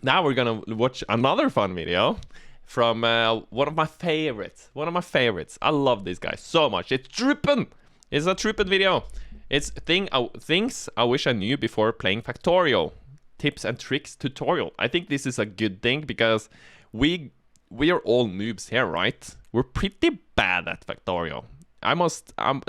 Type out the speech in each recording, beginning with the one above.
Now we're gonna watch another fun video from one of my favorites. I love this guy so much. It's TRUPEN. It's a TRUPEN video. It's things I wish I knew before playing Factorio. Tips and tricks tutorial. I think this is a good thing because we are all noobs here, right? We're pretty bad at Factorio. I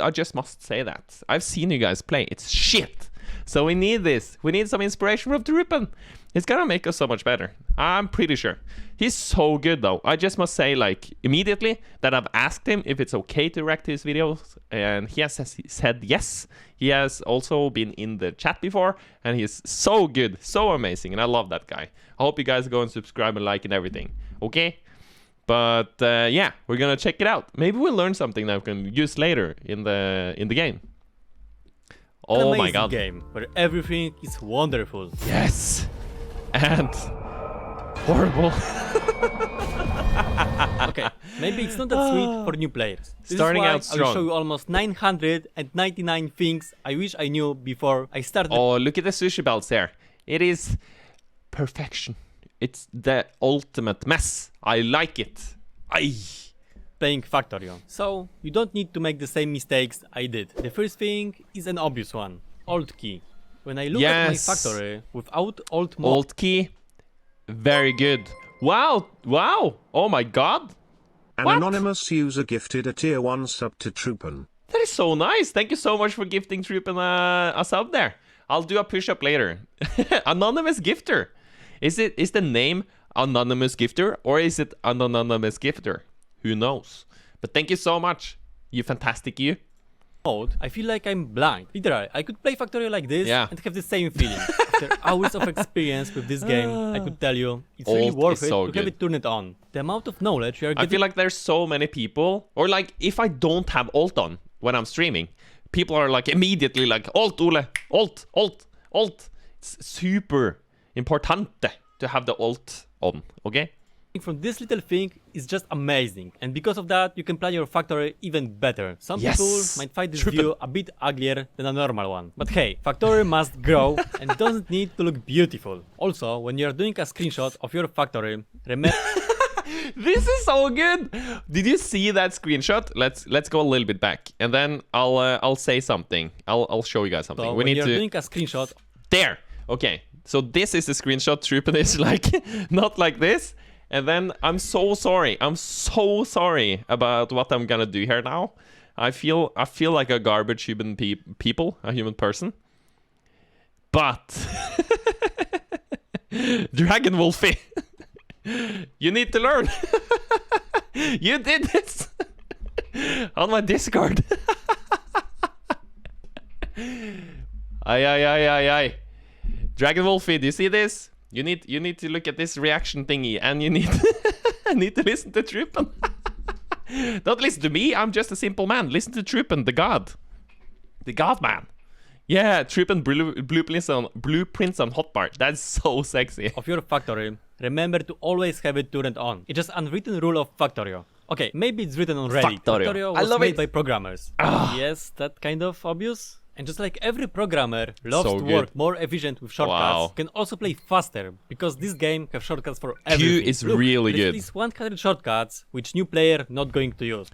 just must say that. I've seen you guys play. It's shit. So we need this. We need some inspiration from TRUPEN. It's gonna make us so much better. I'm pretty sure. He's so good though. I just must say, like, immediately that I've asked him if it's okay to react to his videos, and he has said yes. He has also been in the chat before, and he's so good, so amazing, and I love that guy. I hope you guys go and subscribe and like and everything. Okay? But yeah, we're gonna check it out. Maybe we'll learn something that we can use later in the game. Oh my god. Game where everything is wonderful. Yes. And horrible. Okay, maybe it's not that sweet for new players. Starting out strong. I'll show you almost 999 things I wish I knew before I started. Oh, look at the sushi belts there. It is perfection. It's the ultimate mess. I like it. Playing Factorio. So, you don't need to make the same mistakes I did. The first thing is an obvious one. Alt key. When I look at my factory without alt mode... Alt key. Very good. Wow. Wow. Oh my god. An anonymous user gifted a tier 1 sub to TRUPEN. That is so nice. Thank you so much for gifting TRUPEN a sub there. I'll do a push-up later. Anonymous gifter. Is the name Anonymous Gifter or is it an anonymous gifter? Who knows? But thank you so much. You fantastic you. Mode, I feel like I'm blind. Literally, I could play Factorio like this and have the same feeling. After hours of experience with this game, I could tell you, it's really worth it to have it turned on. The amount of knowledge you are getting... I feel like there's so many people, or like if I don't have alt on when I'm streaming, people are like immediately like, alt, Ole, alt, alt, alt. It's super important to have the alt on, okay? From this little thing is just amazing, and because of that you can plan your factory even better. Some people might find this view a bit uglier than a normal one, but hey, factory must grow and doesn't need to look beautiful. Also, when you're doing a screenshot of your factory, remember... This is so good. Did you see that screenshot? Let's go a little bit back, and then I'll say something. I'll show you guys something. So we need to doing a screenshot. There. Okay. So this is the screenshot. TRUPEN is like not like this. And then I'm so sorry about what I'm gonna do here now. I feel like a garbage human a human person. But Dragon 𝗦cie, you need to learn. You did this on my Discord. Ay. Dragon 𝗦cie, do you see this? You need to look at this reaction thingy, and you need to listen to TRUPEN. Don't listen to me. I'm just a simple man. Listen to TRUPEN, the god man. Yeah, TRUPEN blueprints on hotbar. That's so sexy. Of your factory, remember to always have it turned on. It's just unwritten rule of Factorio. Okay, maybe it's written on Reddit. Factorio was made by programmers. Yes, that kind of obvious. And just like every programmer loves to work more efficient with shortcuts, can also play faster, because this game have shortcuts for everything. Q is really good. At least 100 shortcuts, which new player not going to use.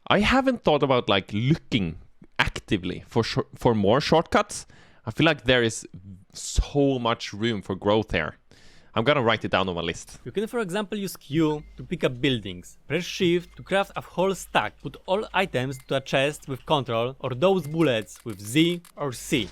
I haven't thought about like looking actively for more shortcuts. I feel like there is so much room for growth here. I'm gonna write it down on my list. You can, for example, use Q to pick up buildings, press Shift to craft a whole stack, put all items to a chest with Control, or those bullets with Z or C.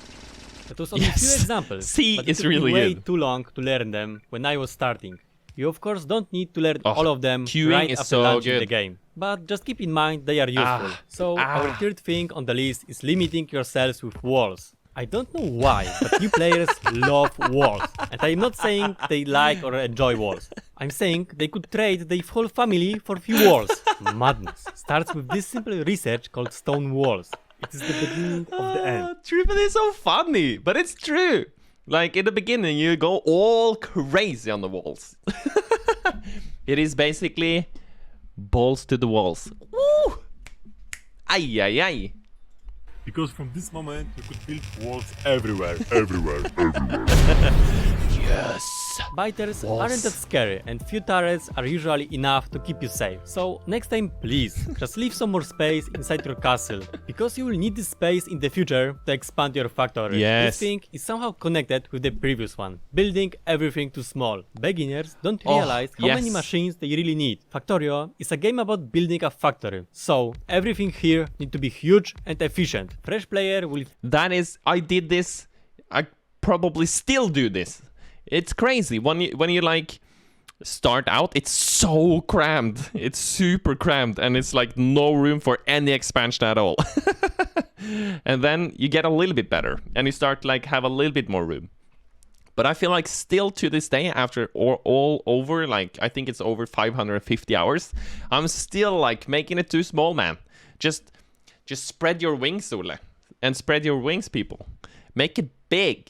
That was only a few examples, C but is it took really me way good. too long to learn them when I was starting. You of course don't need to learn all of them right after so launching the game, but just keep in mind they are useful. So our third thing on the list is limiting yourselves with walls. I don't know why, but new players love walls. And I'm not saying they like or enjoy walls. I'm saying they could trade their whole family for few walls. Madness. Starts with this simple research called stone walls. It is the beginning of the end. TRUPEN is so funny, but it's true. Like in the beginning, you go all crazy on the walls. It is basically balls to the walls. Woo! Ay. Because from this moment you could build walls everywhere. Yes. Biters aren't that scary, and few turrets are usually enough to keep you safe. So next time, please, just leave some more space inside your castle, because you will need this space in the future to expand your factory. Yes. This thing is somehow connected with the previous one, building everything too small. Beginners don't realize how many machines they really need. Factorio is a game about building a factory, so everything here needs to be huge and efficient. Fresh player will... That is, I did this, I probably still do this. It's crazy when you like start out, it's so crammed, it's super crammed, and it's like no room for any expansion at all. And then you get a little bit better and you start like have a little bit more room. But I feel like still to this day, after all over, like I think it's over 550 hours, I'm still like making it too small, man. Just spread your wings, Ole, and spread your wings, people. Make it big.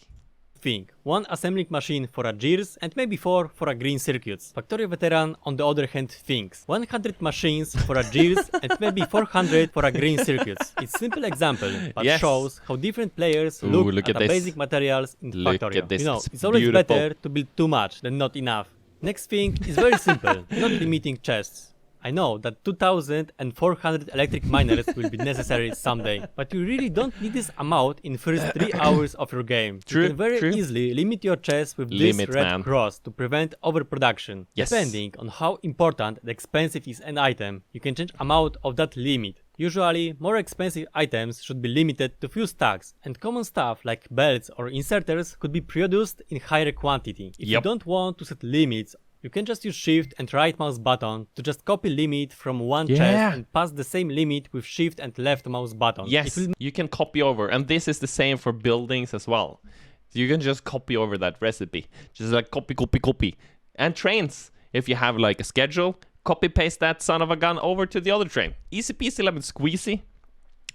Think. One assembling machine for a gears and maybe 4 for a green circuits. Factorio veteran on the other hand thinks 100 machines for a gears and maybe 400 for a green circuits. It's simple example, but shows how different players look at the basic materials in Factorio. You know, it's always better to build too much than not enough. Next thing is very simple, not limiting chests. I know that 2,400 electric miners will be necessary someday, but you really don't need this amount in first 3 hours of your game. You can very easily limit your chest with this red cross to prevent overproduction. Depending on how important and expensive is an item, you can change amount of that limit. Usually, more expensive items should be limited to few stacks, and common stuff like belts or inserters could be produced in higher quantity. If you don't want to set limits, you can just use shift and right mouse button to just copy limit from one chest and pass the same limit with shift and left mouse button. Yes, you can copy over, and this is the same for buildings as well. You can just copy over that recipe, just like copy. And trains, if you have like a schedule, copy paste that son of a gun over to the other train. Easy peasy lemon squeezy.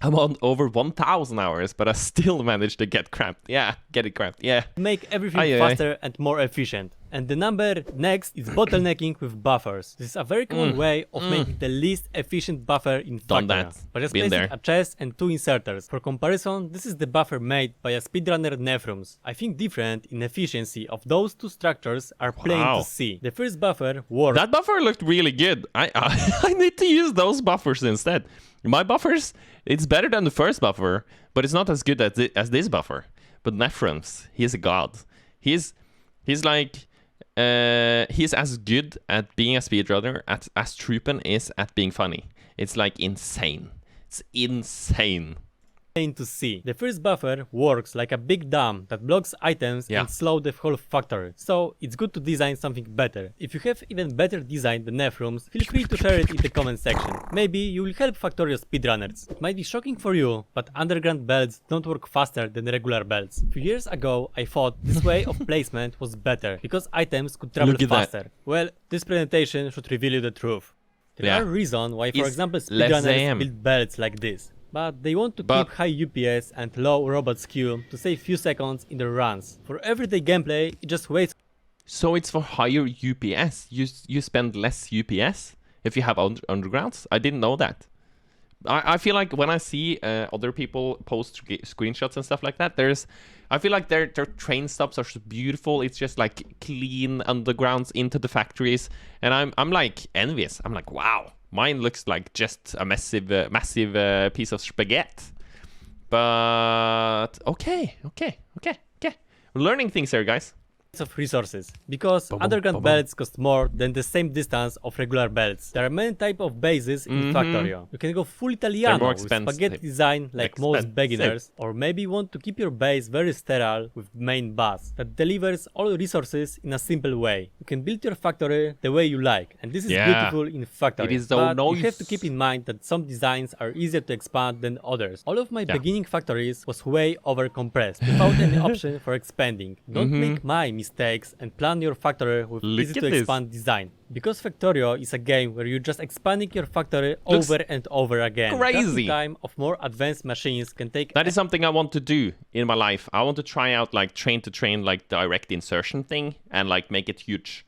I'm on over 1,000 hours, but I still managed to get cramped. Get it cramped. Make everything faster and more efficient. And the number next is bottlenecking with buffers. This is a very common way of making the least efficient buffer in Factorio. By just placing a chest and 2 inserters. For comparison, this is the buffer made by a speedrunner 𝗦ci𝗰𝗶𝗹𝘀. I think different in efficiency of those 2 structures are plain to see. The first buffer worked. That buffer looked really good. I need to use those buffers instead. My buffers, it's better than the first buffer, but it's not as good as this buffer. But 𝗦ci𝗰𝗶𝗹𝘀, he's a god. He's like... he's as good at being a speedrunner as TRUPEN is at being funny. It's like insane. It's insane. To see. The first buffer works like a big dam that blocks items and slows the whole factory. So it's good to design something better. If you have even better design than 𝗦ci𝗰𝗋𝗀, feel free to share it in the comment section. Maybe you will help Factorio speedrunners. It might be shocking for you, but underground belts don't work faster than regular belts. A few years ago, I thought this way of placement was better because items could travel faster. Well, this presentation should reveal you the truth. There are reasons why, for example, speedrunners build belts like this. But they want to keep high UPS and low robot skew to save few seconds in their runs. For everyday gameplay, it just waits. So it's for higher UPS? You spend less UPS if you have undergrounds? I didn't know that. I feel like when I see other people post screenshots and stuff like that, I feel like their train stops are so beautiful. It's just like clean undergrounds into the factories, and I'm like envious. I'm like, wow. Mine looks like just a massive piece of spaghetti. But okay. We're learning things here, guys. Of resources, because underground belts cost more than the same distance of regular belts. There are many types of bases in Factorio. You can go full Italiano with spaghetti design like most beginners, or maybe you want to keep your base very sterile with main bus that delivers all resources in a simple way. You can build your factory the way you like, and this is beautiful in Factorio. It is but you have to keep in mind that some designs are easier to expand than others. All of my beginning factories was way over compressed without any option for expanding. Don't make my mistakes and plan your factory with easy to expand design. Because Factorio is a game where you're just expanding your factory over and over again. Crazy. Time of more advanced machines can take. That is something I want to do in my life. I want to try out like train to train, like direct insertion thing, and like make it huge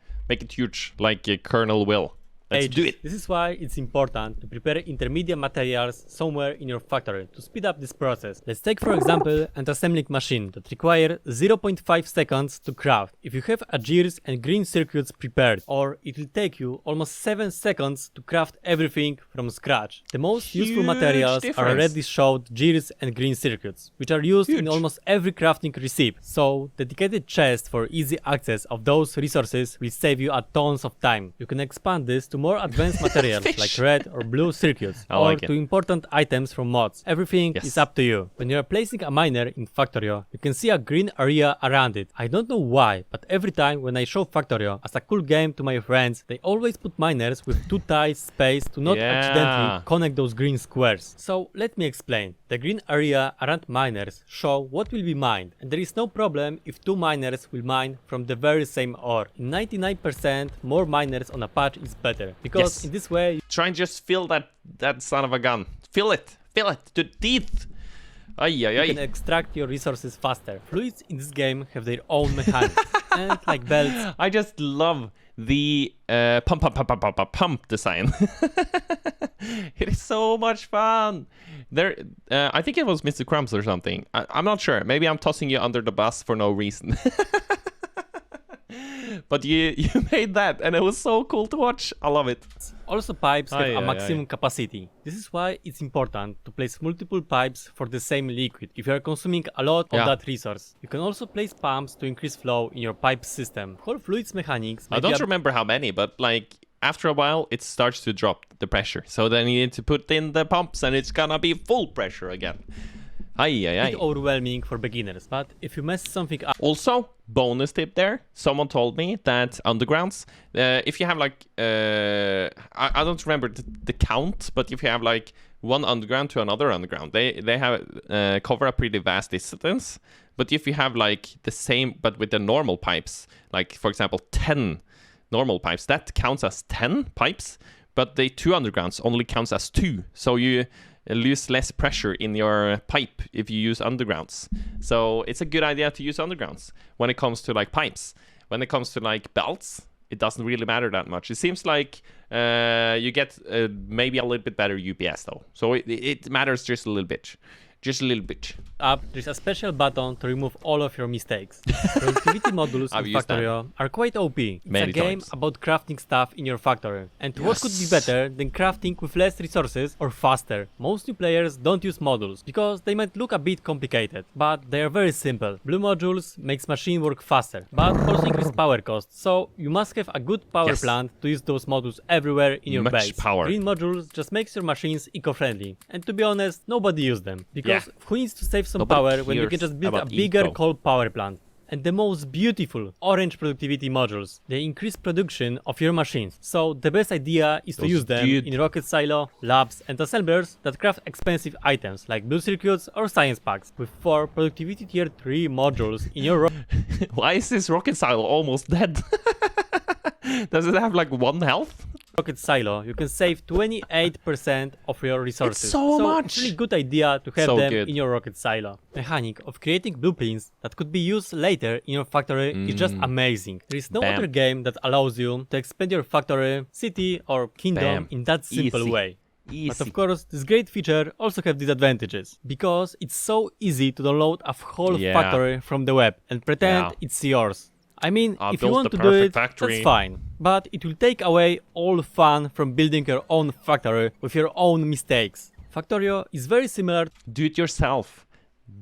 like Colonel Will. Let's do it. This is why it's important to prepare intermediate materials somewhere in your factory to speed up this process. Let's take for example an assembling machine that requires 0.5 seconds to craft. If you have a gears and green circuits prepared, or it will take you almost 7 seconds to craft everything from scratch. The most useful materials are already showed gears and green circuits, which are used in almost every crafting recipe. So dedicated chest for easy access of those resources will save you a tons of time. You can expand this to more advanced materials like red or blue circuits, or to important items from mods. Everything is up to you. When you are placing a miner in Factorio, you can see a green area around it. I don't know why, but every time when I show Factorio as a cool game to my friends, they always put miners with too tight space to not accidentally connect those green squares. So let me explain. The green area around miners show what will be mined, and there is no problem if two miners will mine from the very same ore. In 99%, more miners on a patch is better, because in this way try and just fill that son of a gun. Fill it to teeth. You can extract your resources faster. Fluids in this game have their own mechanics, and like belts. I just love the pump design. It is so much fun. There, I think it was 𝗦ci𝗰𝗶𝗹𝘀 or something. I'm not sure. Maybe I'm tossing you under the bus for no reason. But you made that, and it was so cool to watch. I love it. Also, pipes have a maximum capacity. This is why it's important to place multiple pipes for the same liquid if you are consuming a lot of that resource. You can also place pumps to increase flow in your pipe system. Whole fluids mechanics. I don't remember how many, but like after a while it starts to drop the pressure. So then you need to put in the pumps, and it's gonna be full pressure again. Bit overwhelming for beginners, but if you mess something up. Also, bonus tip there. Someone told me that undergrounds, if you have like, I don't remember the count, but if you have like one underground to another underground, they have cover a pretty vast distance. But if you have like the same, but with the normal pipes, like for example 10 normal pipes, that counts as 10 pipes, but the 2 undergrounds only counts as 2. So you lose less pressure in your pipe if you use undergrounds. So it's a good idea to use undergrounds when it comes to like pipes. When it comes to like belts, it doesn't really matter that much. It seems like you get maybe a little bit better UPS though. So it matters just a little bit. Just a little bit. There's a special button to remove all of your mistakes. Productivity modules in Factorio are quite OP. It's a game about crafting stuff in your factory. And what could be better than crafting with less resources or faster? Most new players don't use modules because they might look a bit complicated, but they are very simple. Blue modules makes machine work faster, but also increase power costs. So you must have a good power plant to use those modules everywhere in your base. Green modules just makes your machines eco-friendly. And to be honest, nobody uses them because who needs to save some power when you can just build a bigger coal power plant? And the most beautiful orange productivity modules, they increase production of your machines. So the best idea is to use them in rocket silo, labs and assemblers that craft expensive items like blue circuits or science packs. With 4 productivity tier 3 modules in your Why is this rocket silo almost dead? Does it have like 1 health? Rocket silo, you can save 28% of your resources. It's so much! It's a really good idea to have them in your rocket silo. Mechanic of creating blueprints that could be used later in your factory is just amazing. There is no other game that allows you to expand your factory, city or kingdom in that simple way. But of course, this great feature also has disadvantages, because it's so easy to download a whole factory from the web and pretend it's yours. I mean, if you want to do it, that's fine. But it will take away all fun from building your own factory with your own mistakes. Factorio is very similar Do it yourself.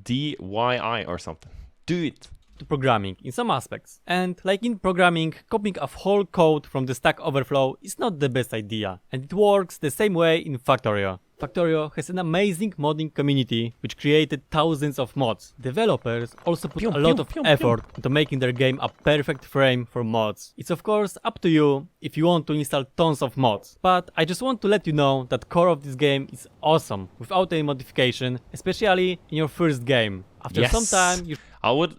DIY or something. Do it. To programming in some aspects. And like in programming, copying a whole code from the Stack Overflow is not the best idea. And it works the same way in Factorio. Factorio has an amazing modding community which created thousands of mods. Developers also put a lot of effort into making their game a perfect frame for mods. It's of course up to you if you want to install tons of mods, but I just want to let you know that core of this game is awesome without any modification, especially in your first game. After some time you I would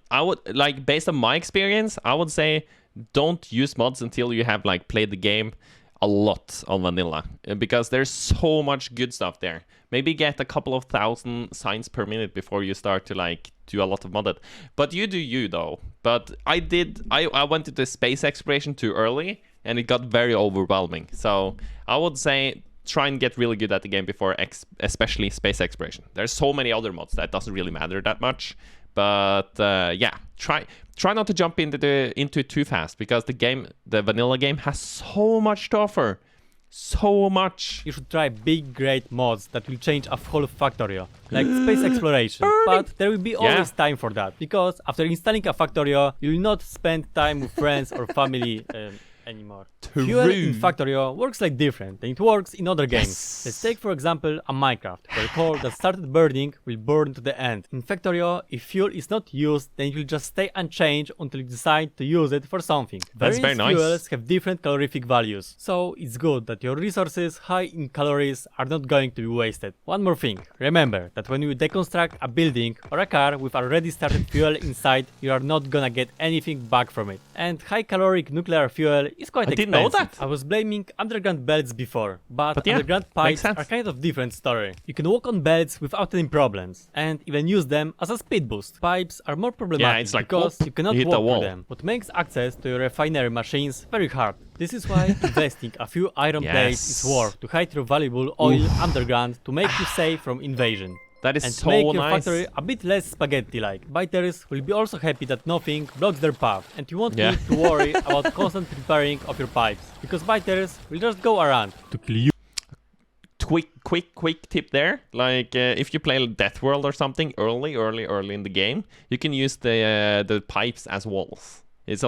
like, based on my experience, I would say don't use mods until you have like played the game a lot on vanilla, because there's so much good stuff there. Maybe get a couple of 1,000 signs per minute before you start to like do a lot of modded. But you do you though. But I went into space exploration too early, and it got very overwhelming. So I would say try and get really good at the game before, especially space exploration. There's so many other mods that doesn't really matter that much. But yeah, try not to jump into it too fast, because the vanilla game has so much to offer. So much. You should try big, great mods that will change a whole Factorio, like space exploration. But there will be always time for that, because after installing a Factorio, you will not spend time with friends or family anymore. Fuel in Factorio works like different than it works in other games. Let's take for example a Minecraft, where coal that started burning will burn to the end. In Factorio, if fuel is not used, then it will just stay unchanged until you decide to use it for something. That's very nice. Fuels have different calorific values, so it's good that your resources high in calories are not going to be wasted. One more thing, remember that when you deconstruct a building or a car with already started fuel inside, you are not gonna get anything back from it. And high caloric nuclear fuel is quite expensive. Didn't know that. I was blaming underground belts before, but yeah, underground pipes are kind of different story. You can walk on belts without any problems, and even use them as a speed boost. Pipes are more problematic it's like, because you cannot hit walk a wall. through them, what makes access to your refinery machines very hard. This is why investing a few iron plates is worth to hide your valuable oil underground to make you safe from invasion. That is And so to make your nice. factory a bit less spaghetti-like. Biters will be also happy that nothing blocks their path, and you won't need to worry about constant repairing of your pipes, because biters will just go around. to kill you. Quick tip there. Like if you play Death World or something early in the game, you can use the pipes as walls. It's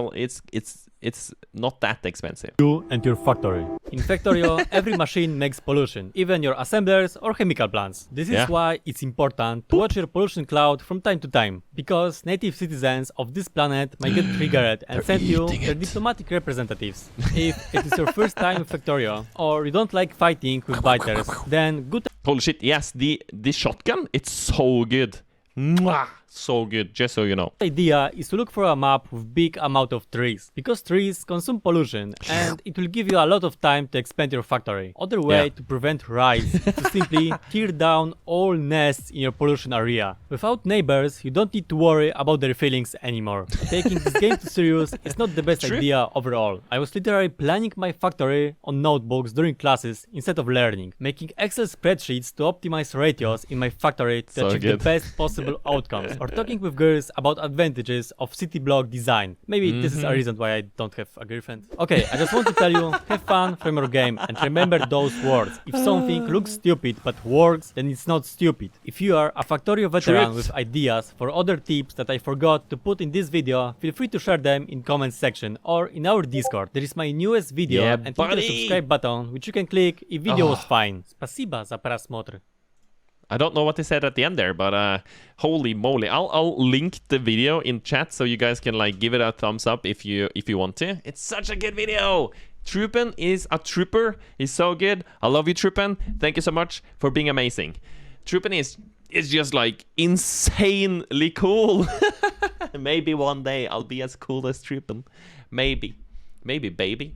not that expensive. You and your factory. In Factorio, every machine makes pollution, even your assemblers or chemical plants. This is why it's important to watch your pollution cloud from time to time, because native citizens of this planet might get triggered and send you their diplomatic representatives. If it is your first time in Factorio, or you don't like fighting with biters, then good Holy shit! Yes, the shotgun. It's so good. Mwah! So good, just so you know. idea is to look for a map with big amount of trees, because trees consume pollution and it will give you a lot of time to expand your factory. Other way to prevent rise is to simply tear down all nests in your pollution area. Without neighbors, you don't need to worry about their feelings anymore. Taking this game too serious is not the best idea overall. I was literally planning my factory on notebooks during classes instead of learning, making Excel spreadsheets to optimize ratios in my factory to achieve the best possible outcomes. Or talking with girls about advantages of city block design. Maybe this is a reason why I don't have a girlfriend. Okay, I just want to tell you, have fun from your game and remember those words. If something looks stupid but works, then it's not stupid. If you are a Factorio veteran with ideas for other tips that I forgot to put in this video, feel free to share them in comments section or in our Discord. There is my newest video and click the subscribe button, which you can click if video was fine. Спасибо за просмотр. I don't know what they said at the end there, but holy moly! I'll link the video in chat so you guys can like give it a thumbs up if you want to. It's such a good video. TRUPEN is a trooper. He's so good. I love you, TRUPEN. Thank you so much for being amazing. TRUPEN is just like insanely cool. Maybe one day I'll be as cool as TRUPEN. Maybe baby.